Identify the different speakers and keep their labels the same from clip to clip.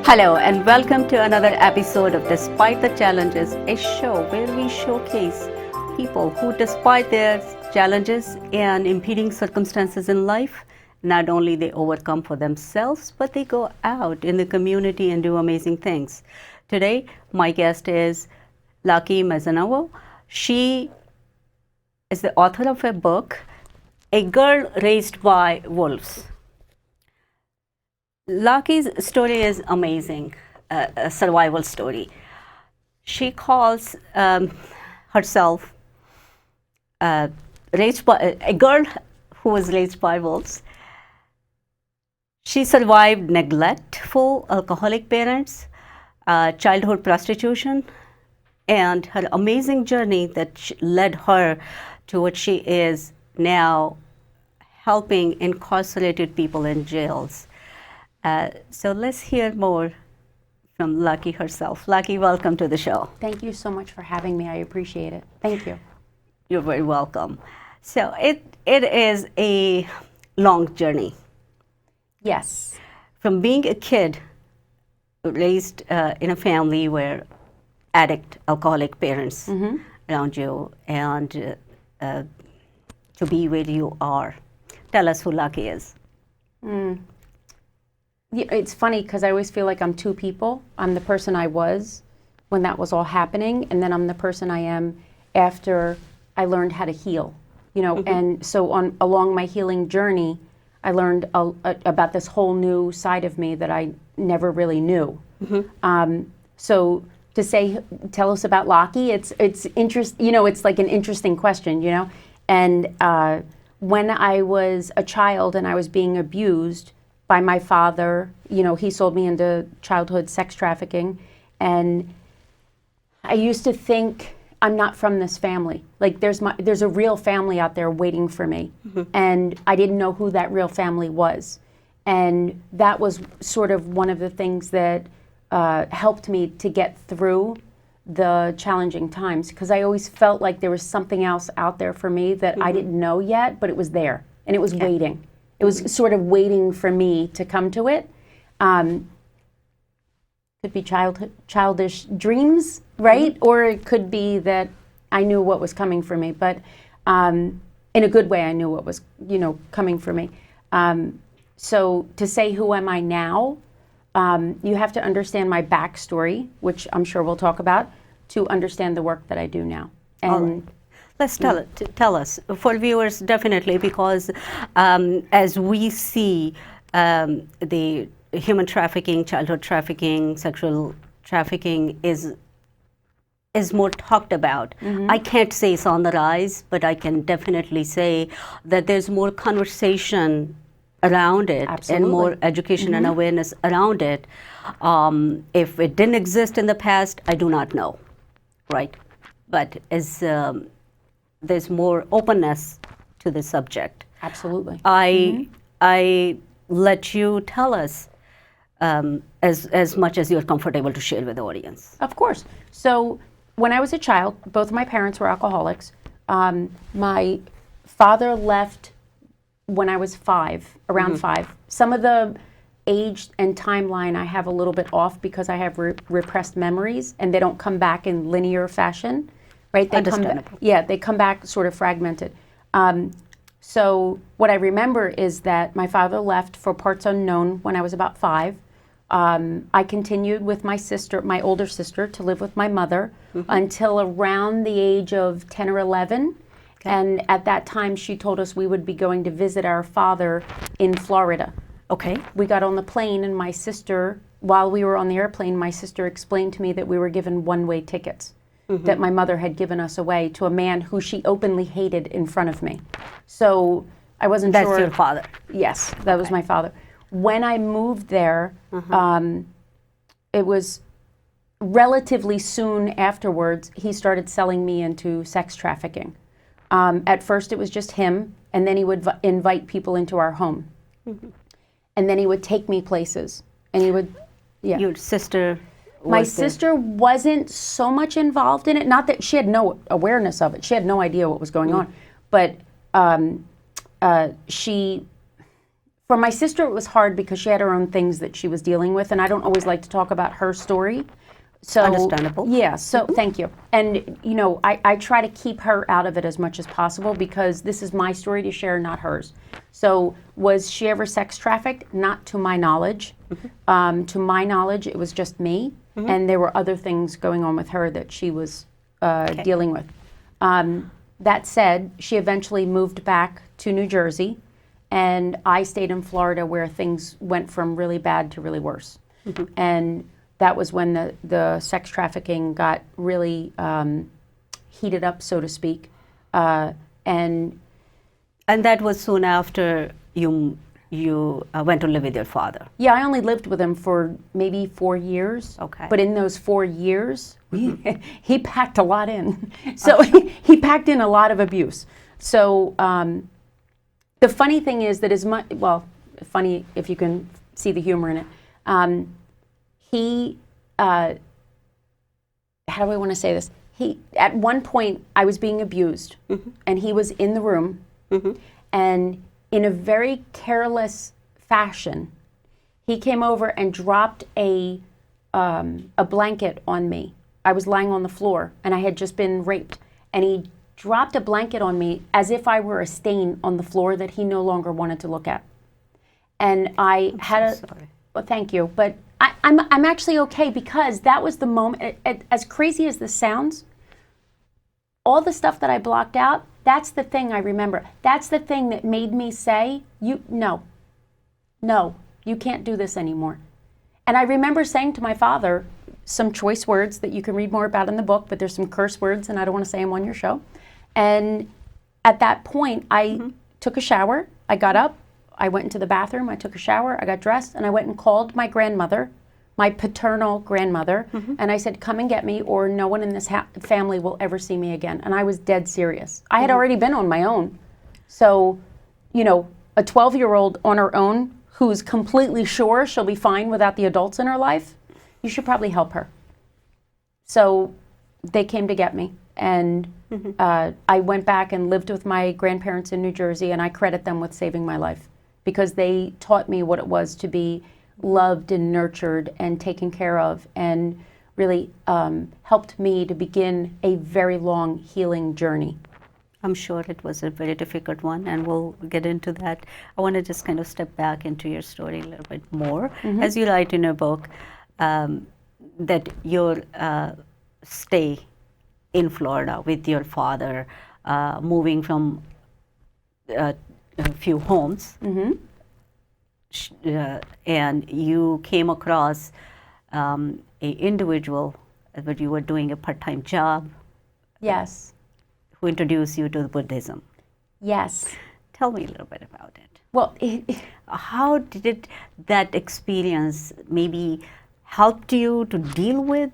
Speaker 1: Hello and welcome to another episode of Despite the Challenges, a show where we showcase people who, despite their challenges and impeding circumstances in life, not only they overcome for themselves, but they go out in the community and do amazing things. Today, my guest is Lockey Maisonneuve. She is the author of a book, A Girl Raised by Wolves. Lockey's story is amazing, a survival story. She calls herself raised by a girl who was raised by wolves. She survived neglectful alcoholic parents, childhood prostitution, and her amazing journey that led her to what she is now, helping incarcerated people in jails. So let's hear more from Lockey herself. Lockey, welcome to the show.
Speaker 2: Thank you so much for having me. I appreciate it. Thank you.
Speaker 1: You're very welcome. So it is a long journey.
Speaker 2: Yes.
Speaker 1: From being a kid raised in a family where addict, alcoholic parents around you, and to be where you are. Tell us who Lockey is.
Speaker 2: Yeah, it's funny because I always feel like I'm two people. I'm the person I was when that was all happening, and then I'm the person I am after I learned how to heal. You know, and so along my healing journey, I learned about this whole new side of me that I never really knew. So to say, tell us about Lockey, it's interest. You know, it's like an interesting question. You know, and when I was a child and I was being abused by my father, you know, he sold me into childhood sex trafficking, and I used to think I'm not from this family. Like there's a real family out there waiting for me, and I didn't know who that real family was, and that was sort of one of the things that helped me to get through the challenging times, because I always felt like there was something else out there for me that I didn't know yet, but it was there and it was waiting. It was sort of waiting for me to come to it. Could be childish dreams, right? Or it could be that I knew what was coming for me, but in a good way, I knew what was, coming for me. So to say who am I now, you have to understand my backstory, which I'm sure we'll talk about, to understand the work that I do now. And
Speaker 1: let's tell us, for viewers, definitely, because as we see the human trafficking, childhood trafficking, sexual trafficking is more talked about. I can't say it's on the rise, but I can definitely say that there's more conversation around it.
Speaker 2: Absolutely.
Speaker 1: And more education and awareness around it. If it didn't exist in the past, I do not know, right? But as there's more openness to the subject.
Speaker 2: Absolutely.
Speaker 1: I let you tell us as much as you're comfortable to share with the audience.
Speaker 2: Of course. So when I was a child, both of my parents were alcoholics. My father left when I was around 5. Some of the age and timeline I have a little bit off because I have repressed memories, and they don't come back in linear fashion. Right?
Speaker 1: Understandable.
Speaker 2: They come back sort of fragmented. So what I remember is that my father left for parts unknown when I was about 5. I continued with my sister, my older sister, to live with my mother until around the age of 10 or 11. Okay. And at that time, she told us we would be going to visit our father in Florida.
Speaker 1: Okay.
Speaker 2: We got on the plane, and my sister, while we were on the airplane, my sister explained to me that we were given one-way tickets. That my mother had given us away to a man who she openly hated in front of me. So I wasn't sure.
Speaker 1: That's your father?
Speaker 2: Yes, that was my father. When I moved there, it was relatively soon afterwards, he started selling me into sex trafficking. At first it was just him, and then he would invite people into our home. And then he would take me places, and he would,
Speaker 1: Your sister?
Speaker 2: My sister wasn't so much involved in it. Not that she had no awareness of it. She had no idea what was going on. But she For my sister, it was hard because she had her own things that she was dealing with, and I don't always like to talk about her story. So
Speaker 1: Understandable.
Speaker 2: Yeah, so thank you. And, you know, I try to keep her out of it as much as possible because this is my story to share, not hers. So was she ever sex trafficked? Not to my knowledge. To my knowledge, it was just me, and there were other things going on with her that she was dealing with. That said, she eventually moved back to New Jersey, and I stayed in Florida where things went from really bad to really worse. And that was when the sex trafficking got really heated up, so to speak. And
Speaker 1: that was soon after you went to live with your father.
Speaker 2: Yeah, I only lived with him for maybe 4 years.
Speaker 1: Okay.
Speaker 2: But in those 4 years, he packed a lot in. So he packed in a lot of abuse. So the funny thing is that funny if you can see the humor in it, how do I want to say this? At one point, I was being abused, and he was in the room, and in a very careless fashion, he came over and dropped a blanket on me. I was lying on the floor, and I had just been raped, and he dropped a blanket on me as if I were a stain on the floor that he no longer wanted to look at. And sorry. Well, thank you, but I'm actually okay because that was the moment. As crazy as this sounds, all the stuff that I blocked out, that's the thing I remember. That's the thing that made me say, no, you can't do this anymore. And I remember saying to my father some choice words that you can read more about in the book, but there's some curse words, and I don't want to say them on your show. And at that point, I took a shower. I got up. I went into the bathroom. I took a shower. I got dressed, and I went and called my grandmother, my paternal grandmother, and I said, come and get me, or no one in this family will ever see me again. And I was dead serious. I had already been on my own. So, you know, a 12-year-old on her own who's completely sure she'll be fine without the adults in her life, you should probably help her. So they came to get me. And I went back and lived with my grandparents in New Jersey, and I credit them with saving my life because they taught me what it was to be loved and nurtured and taken care of, and really helped me to begin a very long healing journey.
Speaker 1: I'm sure it was a very difficult one, and we'll get into that. I want to just kind of step back into your story a little bit more. As you write in your book, that your stay in Florida with your father, moving from a few homes, and you came across an individual, but you were doing a part-time job.
Speaker 2: Yes.
Speaker 1: Who introduced you to Buddhism.
Speaker 2: Yes.
Speaker 1: Tell me a little bit about it.
Speaker 2: Well,
Speaker 1: how did that experience maybe helped you to deal with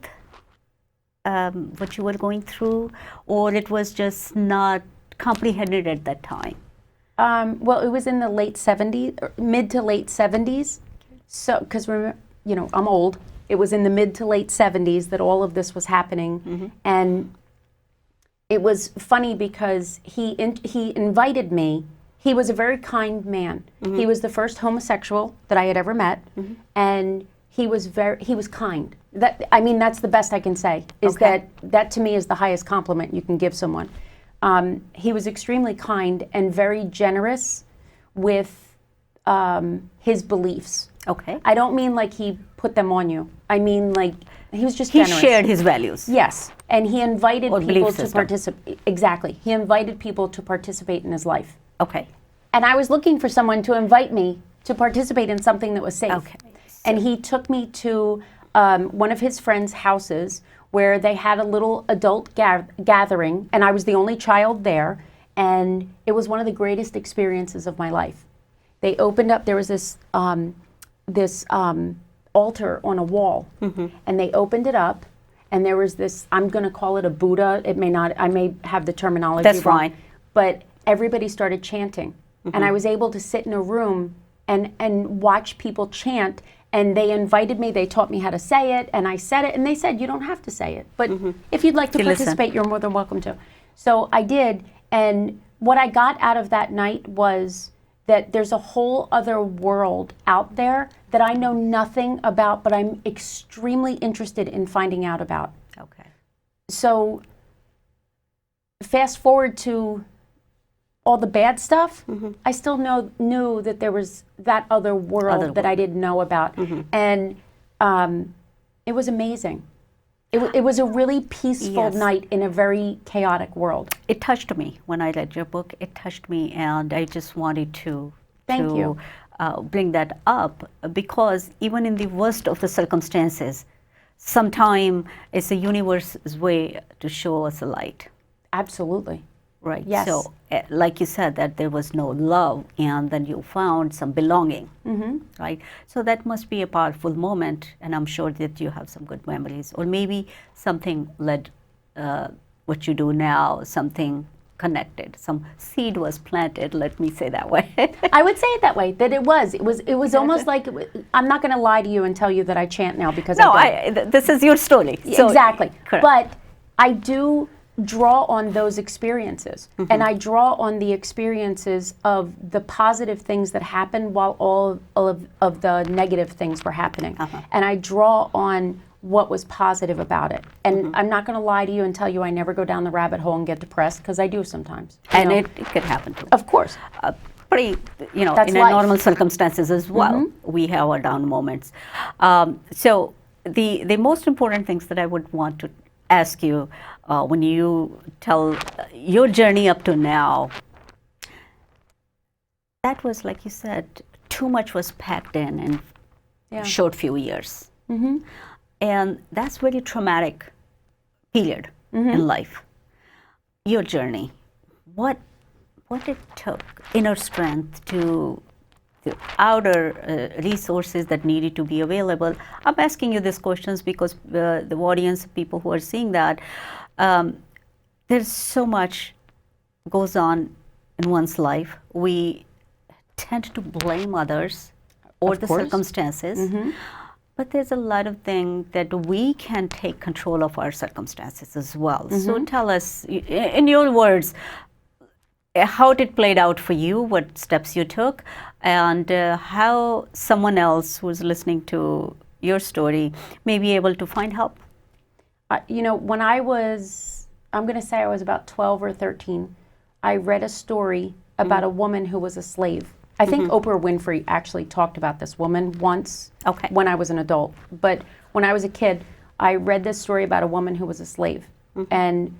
Speaker 1: what you were going through, or it was just not comprehended at that time?
Speaker 2: Well, it was in the late 70s, mid to late 70s. So, because you know, I'm old. It was in the mid to late 70s that all of this was happening, and it was funny because he invited me. He was a very kind man. He was the first homosexual that I had ever met, and he was kind. That's the best I can say. Is that to me is the highest compliment you can give someone. He was extremely kind and very generous with his beliefs.
Speaker 1: Okay.
Speaker 2: I don't mean like he put them on you. I mean like he was just generous.
Speaker 1: He shared his values.
Speaker 2: Yes, and he invited people to
Speaker 1: system.
Speaker 2: participate. Exactly. He invited people to participate in his life.
Speaker 1: Okay.
Speaker 2: And I was looking for someone to invite me to participate in something that was safe.
Speaker 1: Okay.
Speaker 2: And he took me to one of his friends' houses where they had a little adult gathering, and I was the only child there, and it was one of the greatest experiences of my life. They opened up, there was this altar on a wall, and they opened it up, and there was this, I'm going to call it a Buddha, it may not, I may have the terminology
Speaker 1: That's
Speaker 2: wrong,
Speaker 1: fine.
Speaker 2: but everybody started chanting, and I was able to sit in a room and watch people chant. And they invited me, they taught me how to say it, and I said it, and they said, you don't have to say it, but if you'd like to participate, you're more than welcome to. So I did, and what I got out of that night was that there's a whole other world out there that I know nothing about, but I'm extremely interested in finding out about.
Speaker 1: Okay.
Speaker 2: So fast forward to all the bad stuff, I still knew that there was that other world that I didn't know about. And it was amazing. It was a really peaceful night in a very chaotic world.
Speaker 1: It touched me when I read your book. It touched me, and I just wanted to bring that up, because even in the worst of the circumstances, sometimes it's the universe's way to show us a light.
Speaker 2: Absolutely.
Speaker 1: Right.
Speaker 2: Yes.
Speaker 1: So, like you said, that there was no love, and then you found some belonging. Right. So that must be a powerful moment, and I'm sure that you have some good memories, or maybe something led what you do now, something connected, some seed was planted. Let me say that way.
Speaker 2: I would say it that way. That it was almost like I'm not going to lie to you and tell you that I chant now because
Speaker 1: this is your story. So,
Speaker 2: exactly.
Speaker 1: Correct.
Speaker 2: But I do draw on those experiences, and I draw on the experiences of the positive things that happened while all of the negative things were happening, and I draw on what was positive about it. And I'm not going to lie to you and tell you I never go down the rabbit hole and get depressed, because I do sometimes.
Speaker 1: And it could happen too.
Speaker 2: Of course.
Speaker 1: Pretty,
Speaker 2: That's
Speaker 1: in
Speaker 2: life.
Speaker 1: normal circumstances as well, we have our down moments. So the most important things that I would want to ask you when you tell your journey up to now, that was, like you said, too much was packed in a short few years. And that's very traumatic period in life. Your journey, what it took, inner strength, to the outer resources that needed to be available. I'm asking you these questions because the audience, people who are seeing that, there's so much goes on in one's life. We tend to blame others or the circumstances, but there's a lot of things that we can take control of our circumstances as well. So tell us, in your words, how it played out for you, what steps you took, and how someone else who's listening to your story may be able to find help.
Speaker 2: When I'm going to say I was about 12 or 13, I read a story about a woman who was a slave. I think Oprah Winfrey actually talked about this woman once when I was an adult. But when I was a kid, I read this story about a woman who was a slave. And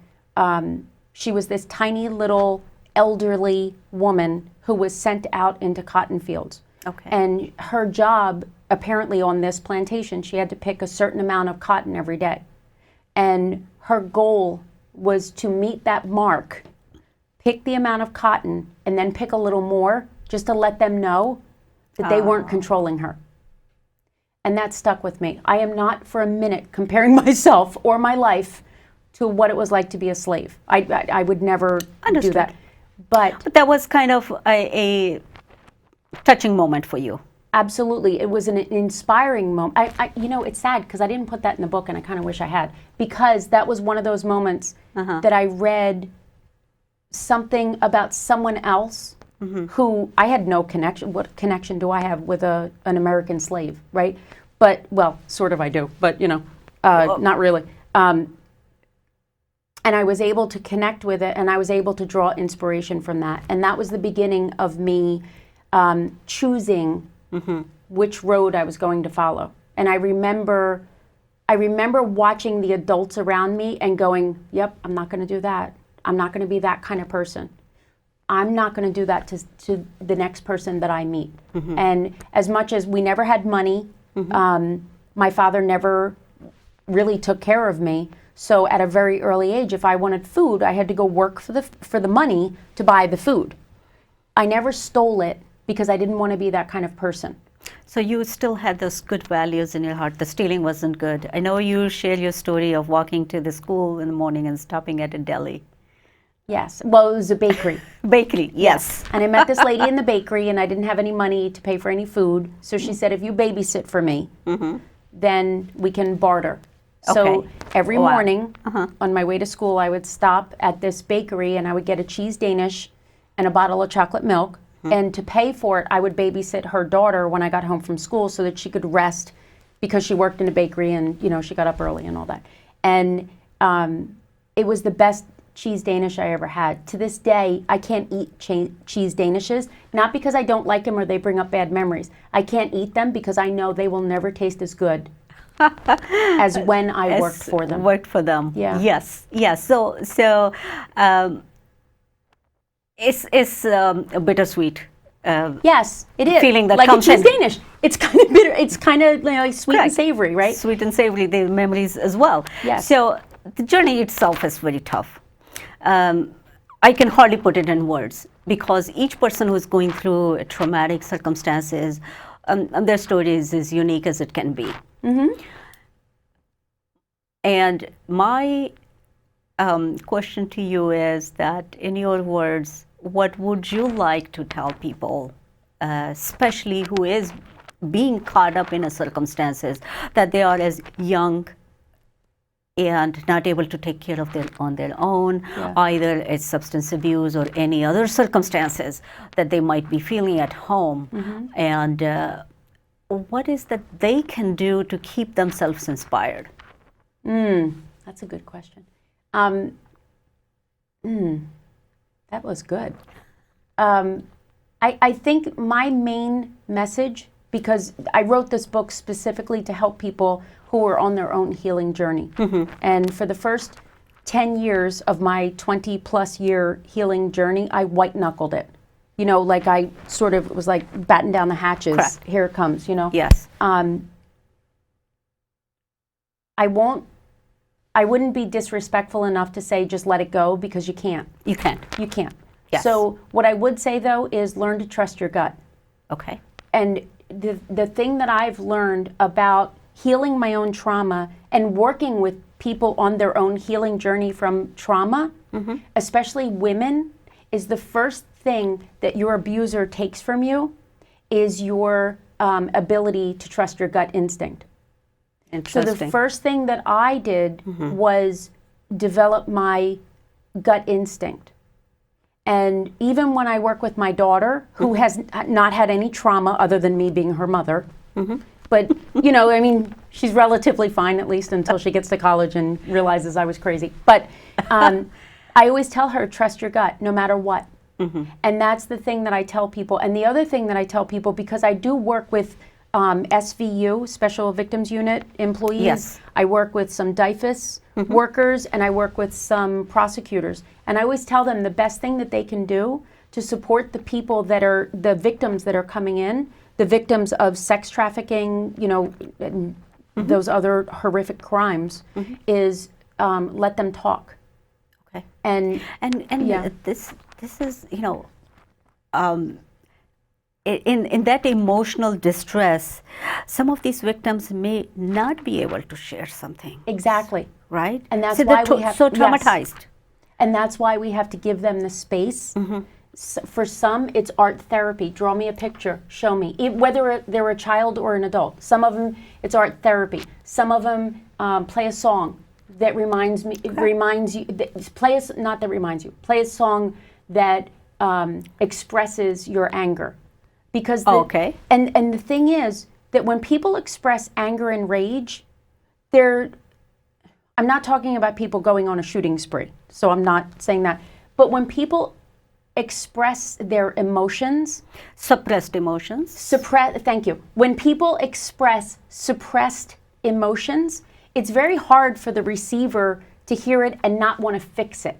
Speaker 2: she was this tiny little elderly woman who was sent out into cotton fields. And her job, apparently on this plantation, she had to pick a certain amount of cotton every day. And her goal was to meet that mark, pick the amount of cotton, and then pick a little more, just to let them know that they weren't controlling her. And that stuck with me. I am not for a minute comparing myself or my life to what it was like to be a slave. I would never do that. But
Speaker 1: that was kind of a touching moment for you.
Speaker 2: Absolutely. It was an inspiring moment. It's sad because I didn't put that in the book, and I kind of wish I had, because that was one of those moments that I read something about someone else who I had no connection. What connection do I have with an American slave, right? But, well, sort of I do, but, not really. And I was able to connect with it, and I was able to draw inspiration from that. And that was the beginning of me choosing which road I was going to follow. And I remember watching the adults around me and going, yep, I'm not going to do that. I'm not going to be that kind of person. I'm not going to do that to the next person that I meet. And as much as we never had money, my father never really took care of me. So at a very early age, if I wanted food, I had to go work for the money to buy the food. I never stole it because I didn't want to be that kind of person.
Speaker 1: So you still had those good values in your heart. The stealing wasn't good. I know you share your story of walking to the school in the morning and stopping at a deli.
Speaker 2: Yes. Well, it was a bakery.
Speaker 1: Bakery, yes.
Speaker 2: And I met this lady in the bakery, and I didn't have any money to pay for any food. So she said, if you babysit for me, then we can barter. So every morning on my way to school, I would stop at this bakery, and I would get a cheese Danish and a bottle of chocolate milk. And to pay for it, I would babysit her daughter when I got home from school so that she could rest because she worked in a bakery and, she got up early and all that. And it was the best cheese Danish I ever had. To this day, I can't eat cheese Danishes, not because I don't like them or they bring up bad memories. I can't eat them because I know they will never taste as good as when I worked for them.
Speaker 1: Worked for them.
Speaker 2: Yeah.
Speaker 1: Yes. Yes. So it's bittersweet.
Speaker 2: Yes, it is.
Speaker 1: Feeling that
Speaker 2: like
Speaker 1: comes
Speaker 2: a cheese
Speaker 1: in.
Speaker 2: Danish. It's kind of bitter. It's kind of like sweet and savory, right?
Speaker 1: Sweet and savory, the memories as well.
Speaker 2: Yes.
Speaker 1: So the journey itself is very tough. I can hardly put it in words because each person who's going through traumatic circumstances, their story is as unique as it can be. And my question to you is that, in your words, what would you like to tell people, especially who is being caught up in a circumstances that they are as young and not able to take care of on their own, either it's substance abuse or any other circumstances that they might be feeling at home, and what is that they can do to keep themselves inspired?
Speaker 2: That's a good question. That was good. I think my main message, because I wrote this book specifically to help people who are on their own healing journey. And for the first 10 years of my 20 plus year healing journey, I white knuckled it. Like I sort of was like batten down the hatches.
Speaker 1: Correct.
Speaker 2: Here it comes,
Speaker 1: Yes.
Speaker 2: I wouldn't be disrespectful enough to say just let it go, because you can't.
Speaker 1: You can't.
Speaker 2: You can't.
Speaker 1: Yes.
Speaker 2: So what I would say though is learn to trust your gut.
Speaker 1: Okay.
Speaker 2: And the thing that I've learned about healing my own trauma and working with people on their own healing journey from trauma, especially women, is the first thing that your abuser takes from you is your ability to trust your gut instinct. So the first thing that I did was develop my gut instinct. And even when I work with my daughter, who has not had any trauma other than me being her mother, but, she's relatively fine, at least until she gets to college and realizes I was crazy. But I always tell her, trust your gut, no matter what. And that's the thing that I tell people. And the other thing that I tell people, because I do work with SVU, Special Victims Unit employees.
Speaker 1: Yes.
Speaker 2: I work with some DIFUS workers, and I work with some prosecutors. And I always tell them the best thing that they can do to support the people that are the victims that are coming in, the victims of sex trafficking, and those other horrific crimes, is let them talk.
Speaker 1: Okay.
Speaker 2: And yeah.
Speaker 1: This is, in that emotional distress, some of these victims may not be able to share something.
Speaker 2: Exactly.
Speaker 1: Right?
Speaker 2: And that's
Speaker 1: so
Speaker 2: why
Speaker 1: they're
Speaker 2: we have
Speaker 1: so traumatized.
Speaker 2: Yes. And that's why we have to give them the space. For some, it's art therapy. Draw me a picture, show me. Whether they're a child or an adult. Some of them, it's art therapy. Some of them play a song that reminds me. It reminds you. Play a song that expresses your anger. Because and the thing is that when people express anger and rage, I'm not talking about people going on a shooting spree, so I'm not saying that. But when people express their emotions,
Speaker 1: suppressed emotions.
Speaker 2: Thank you. When people express suppressed emotions, it's very hard for the receiver to hear it and not want to fix it.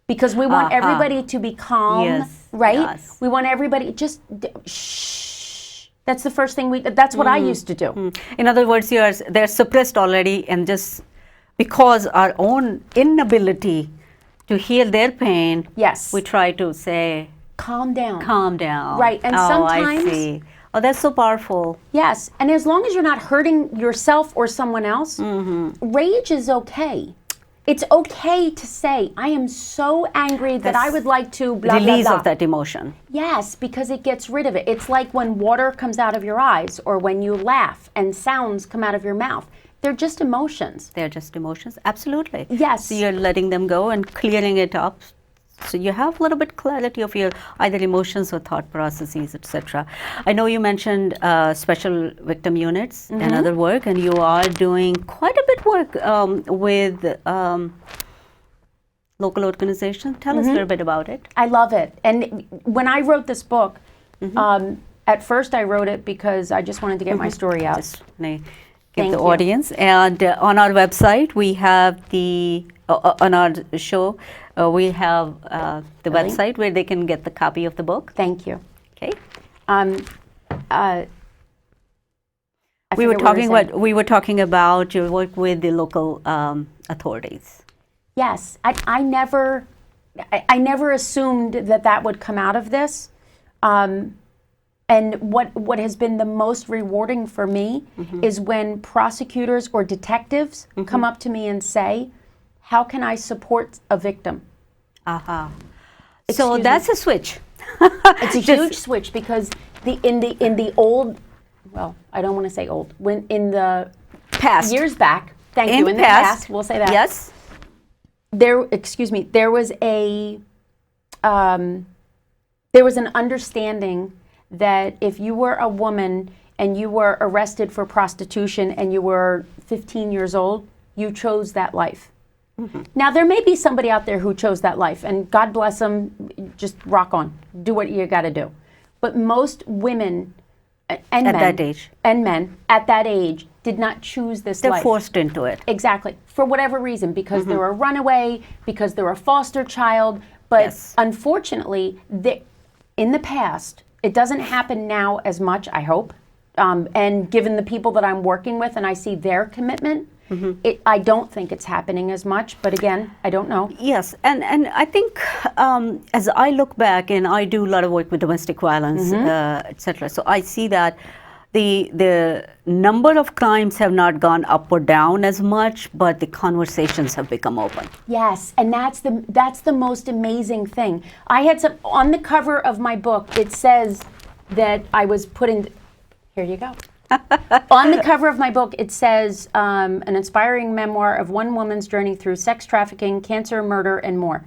Speaker 2: Because we want everybody to be calm, right?
Speaker 1: Yes.
Speaker 2: We want everybody just shh. That's the first thing that's what I used to do.
Speaker 1: In other words, they're suppressed already, and just because our own inability to heal their pain, we try to say,
Speaker 2: calm down.
Speaker 1: Calm down.
Speaker 2: Right. And sometimes
Speaker 1: I see. Oh, that's so powerful.
Speaker 2: Yes. And as long as you're not hurting yourself or someone else, rage is okay. It's okay to say, I am so angry that I would like to blah, blah, blah.
Speaker 1: Release of that emotion.
Speaker 2: Yes, because it gets rid of it. It's like when water comes out of your eyes or when you laugh and sounds come out of your mouth. They're just emotions.
Speaker 1: They're just emotions. Absolutely.
Speaker 2: Yes.
Speaker 1: So you're letting them go and clearing it up So you have a little bit clarity of your either emotions or thought processes, etc. I know you mentioned special victim units and other work, and you are doing quite a bit work with local organizations. Tell us a little bit about it.
Speaker 2: I love it. And when I wrote this book, at first I wrote it because I just wanted to get my story out.
Speaker 1: Just give the audience. And on our website, we have on our show, we have the website where they can get the copy of the book.
Speaker 2: Thank you.
Speaker 1: Okay.
Speaker 2: We
Speaker 1: were talking about your work with the local authorities.
Speaker 2: Yes, I never assumed that would come out of this. And what has been the most rewarding for me is when prosecutors or detectives come up to me and say, how can I support a victim?
Speaker 1: So that's a switch.
Speaker 2: It's a huge switch because in the old, well, I don't want to say old, when in the
Speaker 1: past
Speaker 2: years back, in the past, we'll say that.
Speaker 1: Yes.
Speaker 2: There was an understanding that if you were a woman and you were arrested for prostitution and you were 15 years old, you chose that life. Now, there may be somebody out there who chose that life, and God bless them, just rock on, do what you got to do. But most women and men at that age did not choose this life.
Speaker 1: They're forced into it.
Speaker 2: Exactly. For whatever reason, because they were a runaway, because they were a foster child. But unfortunately, in the past, it doesn't happen now as much, I hope. And given the people that I'm working with and I see their commitment, I don't think it's happening as much. But again, I don't know.
Speaker 1: Yes. And I think as I look back, and I do a lot of work with domestic violence, etc. So I see that the number of crimes have not gone up or down as much, but the conversations have become open.
Speaker 2: Yes, and that's the most amazing thing. I had some on the cover of my book. It says that I was put in. Here you go. On the cover of my book, it says an inspiring memoir of one woman's journey through sex trafficking, cancer, murder, and more.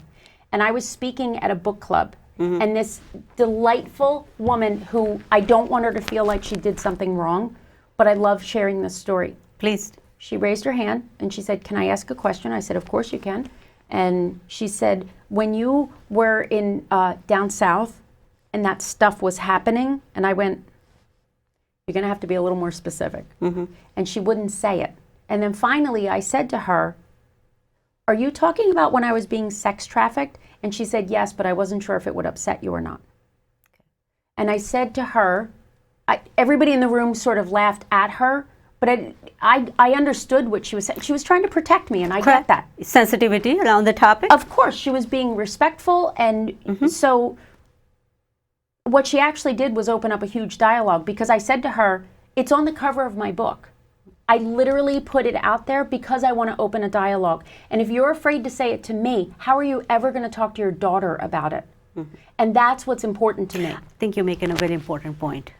Speaker 2: And I was speaking at a book club. And this delightful woman who I don't want her to feel like she did something wrong, but I love sharing this story.
Speaker 1: Please.
Speaker 2: She raised her hand and she said, "Can I ask a question?" I said, "Of course you can." And she said, "When you were in down south and that stuff was happening," and I went, "You're going to have to be a little more specific." And she wouldn't say it. And then finally I said to her, "Are you talking about when I was being sex trafficked?" And she said, "Yes, but I wasn't sure if it would upset you or not." And I said to her, everybody in the room sort of laughed at her, but I understood what she was saying. She was trying to protect me, and I get that.
Speaker 1: Sensitivity around the topic?
Speaker 2: Of course, she was being respectful, and so what she actually did was open up a huge dialogue, because I said to her, "It's on the cover of my book." I literally put it out there because I want to open a dialogue. And if you're afraid to say it to me, how are you ever going to talk to your daughter about it? And that's what's important to me.
Speaker 1: I think you're making a very important point.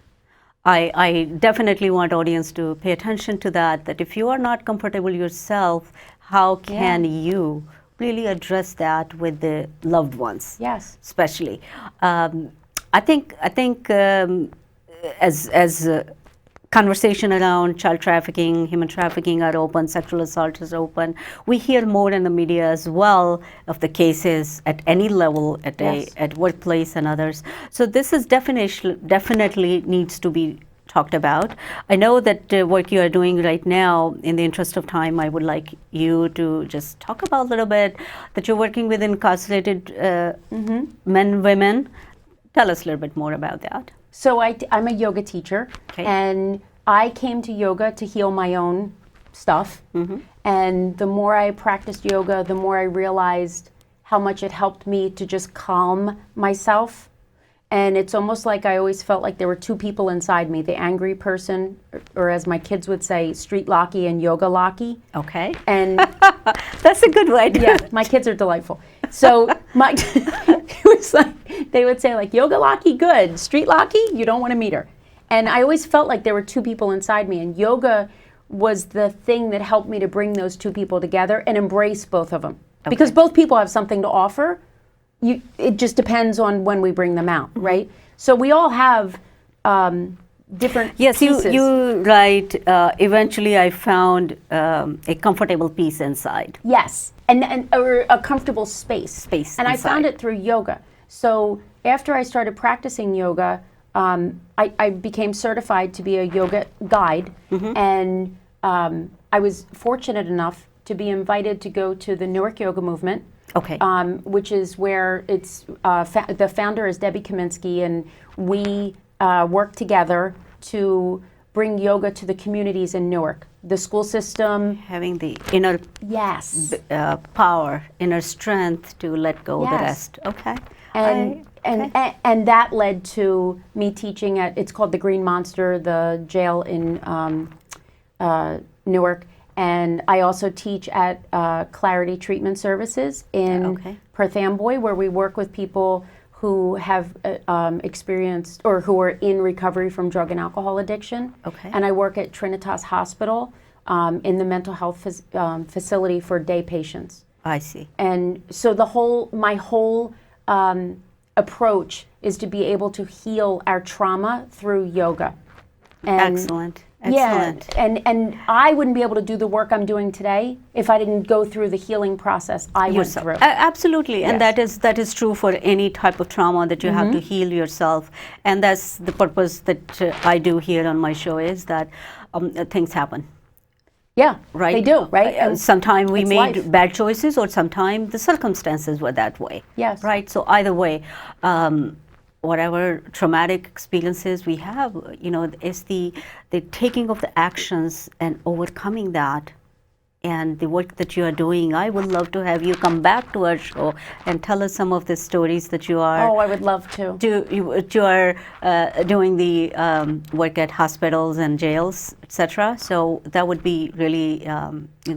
Speaker 1: I definitely want audience to pay attention to that if you are not comfortable yourself, how can you really address that with the loved ones?
Speaker 2: Yes.
Speaker 1: Especially. I think as conversation around child trafficking, human trafficking are open, sexual assault is open. We hear more in the media as well of the cases at any level, at workplace and others. So this is definitely needs to be talked about. I know that work you are doing right now, in the interest of time, I would like you to just talk about a little bit that you're working with incarcerated men, women. Tell us a little bit more about that.
Speaker 2: So I'm a yoga teacher, and I came to yoga to heal my own stuff. And the more I practiced yoga, the more I realized how much it helped me to just calm myself. And it's almost like I always felt like there were two people inside me, the angry person, or as my kids would say, street Lockey and yoga Lockey.
Speaker 1: Okay.
Speaker 2: And
Speaker 1: that's a good way to
Speaker 2: Yeah, my kids are delightful. So it was like, they would say like, yoga Lockey, good. Street Lockey, you don't want to meet her. And I always felt like there were two people inside me, and yoga was the thing that helped me to bring those two people together and embrace both of them. Because both people have something to offer. it just depends on when we bring them out, right? So we all have different
Speaker 1: Yes,
Speaker 2: pieces.
Speaker 1: you right. Eventually, I found a comfortable piece inside.
Speaker 2: Yes, and or a comfortable space. And I found
Speaker 1: inside.
Speaker 2: it through yoga. So after I started practicing yoga, I became certified to be a yoga guide, and I was fortunate enough to be invited to go to the Newark Yoga Movement.
Speaker 1: Okay.
Speaker 2: Which is where it's the founder is Debbie Kaminsky, and we work together to bring yoga to the communities in Newark. The school system,
Speaker 1: Having the inner
Speaker 2: yes,
Speaker 1: power, inner strength to let go
Speaker 2: Yes.
Speaker 1: the rest. Okay.
Speaker 2: and that led to me teaching at, it's called the Green Monster, the jail in Newark. And I also teach at Clarity Treatment Services in
Speaker 1: Okay.
Speaker 2: Perth Amboy, where we work with people who have experienced or who are in recovery from drug and alcohol addiction.
Speaker 1: Okay.
Speaker 2: And I work at Trinitas Hospital in the mental health facility for day patients.
Speaker 1: I see.
Speaker 2: And so my whole approach is to be able to heal our trauma through yoga. And
Speaker 1: Excellent.
Speaker 2: yeah,
Speaker 1: Excellent.
Speaker 2: and I wouldn't be able to do the work I'm doing today if I didn't go through the healing process I went
Speaker 1: Yourself.
Speaker 2: through.
Speaker 1: Absolutely, and
Speaker 2: Yes.
Speaker 1: that is true for any type of trauma that you have to heal yourself, and that's the purpose that I do here on my show is that things happen.
Speaker 2: Yeah,
Speaker 1: Right?
Speaker 2: they do, right? And
Speaker 1: sometimes we
Speaker 2: it's
Speaker 1: made
Speaker 2: life.
Speaker 1: bad choices, or sometimes the circumstances were that way.
Speaker 2: Yes.
Speaker 1: Right. So either way, whatever traumatic experiences we have, is the taking of the actions and overcoming that, and the work that you are doing. I would love to have you come back to our show and tell us some of the stories that you are.
Speaker 2: Oh, I would love to.
Speaker 1: You are doing the work at hospitals and jails, etc. So that would be really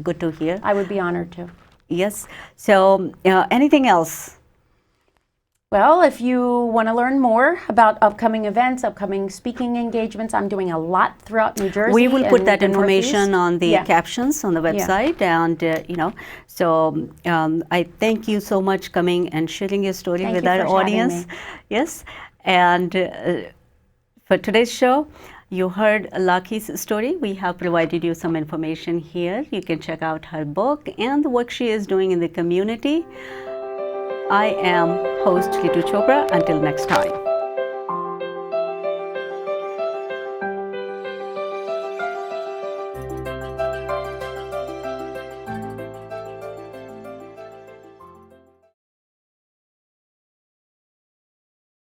Speaker 1: good to hear.
Speaker 2: I would be honored to.
Speaker 1: Yes. So anything else?
Speaker 2: Well, if you want to learn more about upcoming events, upcoming speaking engagements, I'm doing a lot throughout New Jersey.
Speaker 1: We will put
Speaker 2: and
Speaker 1: that
Speaker 2: the
Speaker 1: information
Speaker 2: Northeast.
Speaker 1: on the
Speaker 2: Yeah.
Speaker 1: captions on the website, and so I thank you so much coming and sharing your story
Speaker 2: Thank
Speaker 1: with
Speaker 2: you
Speaker 1: our
Speaker 2: for having
Speaker 1: audience.
Speaker 2: me.
Speaker 1: Yes, and for today's show, you heard Lockey's story. We have provided you some information here. You can check out her book and the work she is doing in the community. I am host Ritu Chopra. Until next time.